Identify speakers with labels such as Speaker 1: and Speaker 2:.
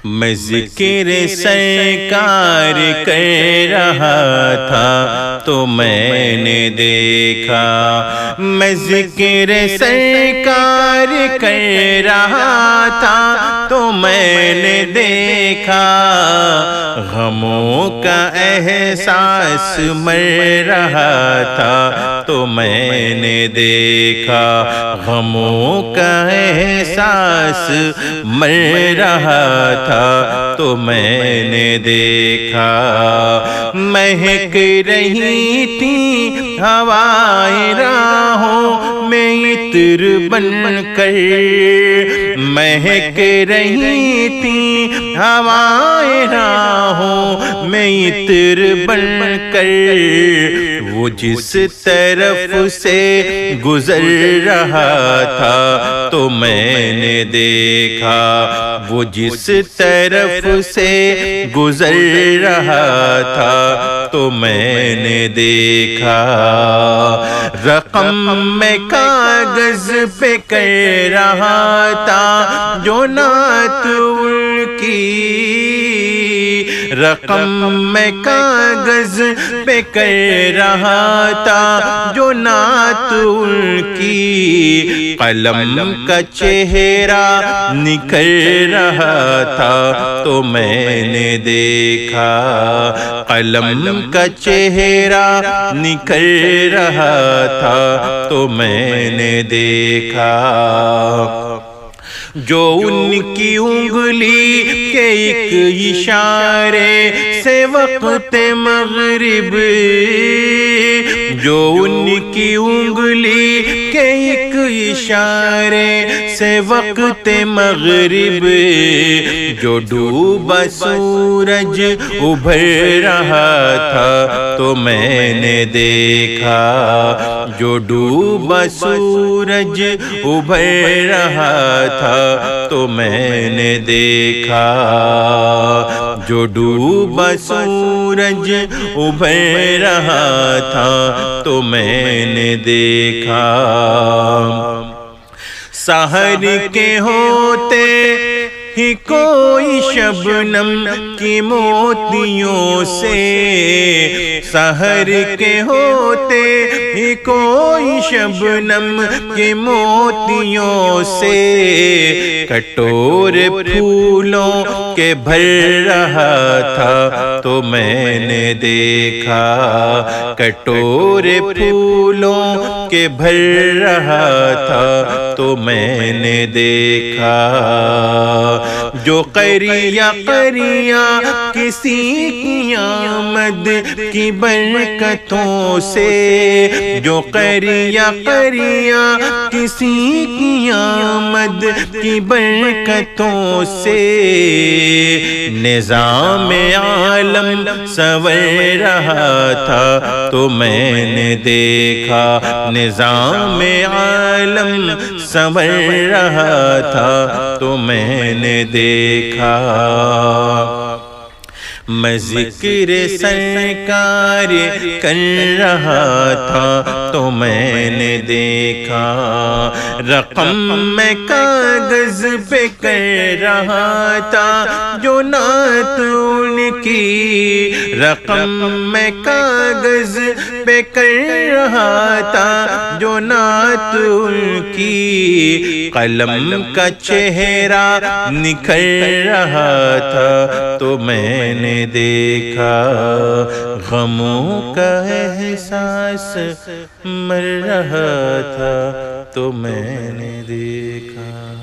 Speaker 1: میں ذکر سرکار کر رہا تھا تو میں نے دیکھا، میں ذکر سرکار کر رہا تھا تو میں نے دیکھا، غموں کا احساس مر رہا تھا تو میں نے دیکھا، غموں کا احساس مر رہا تھا تو میں نے دیکھا، مہک رہی تھی ہوائیں راہوں میں عطر بن کر، مہک رہی تھی ہوائیں راہوں میں عطر بن کر، وہ جس طرف سے گزر رہا تھا تو میں نے دیکھا، وہ جس طرف سے گزر رہا تھا تو میں نے دیکھا، رقم میں کاغذ پہ کہہ رہا تھا جو نعت ان کی، رقم میں کاغذ پہ کہہ رہا تھا جو نعت ان کی، قلم کا چہرہ نکل رہا تھا تو میں نے دیکھا، قلم کا چہرہ نکل رہا تھا تو میں نے دیکھا، جو ان کی انگلی کے ایک اشارے سے وقت مغرب، جو ان کی انگلی کے ایک اشارے سے وقت مغرب، جو ڈوبا سورج ابھر رہا تھا تو میں نے دیکھا، جو ڈوبا سورج ابھر رہا تھا تو میں نے دیکھا، جو ڈوبا سورج ابھر رہا تھا تو میں نے دیکھا، سحر کے ہوتے ہی کوئی شبنم کی موتیوں سے، سحر کے ہوتے ہی کوئی شبنم کی موتیوں سے، کٹور پھولوں کے بھر رہا تھا تو میں نے دیکھا، کٹور پھولوں کے بھر رہا تھا تو میں نے دیکھا، جو قریہ قریہ کسی کی آمد کی برکتوں سے، جو قریہ قریہ کسی کی آمد کی برکتوں سے، نظام عالم سنور رہا تھا تو میں نے دیکھا، نظام عالم سنور رہا تھا تو میں نے دیکھا، میں ذکر سرکار کر رہا تھا تو میں نے دیکھا، رقم میں کاغذ پہ کہہ رہا تھا جو نعت ان کی، رقم میں کاغذ پہ کہہ رہا تھا جو نعت ان کی، قلم کا چہرہ نکل رہا تھا تو میں نے دیکھا، غموں کا احساس مر رہا تھا تو میں نے دیکھا۔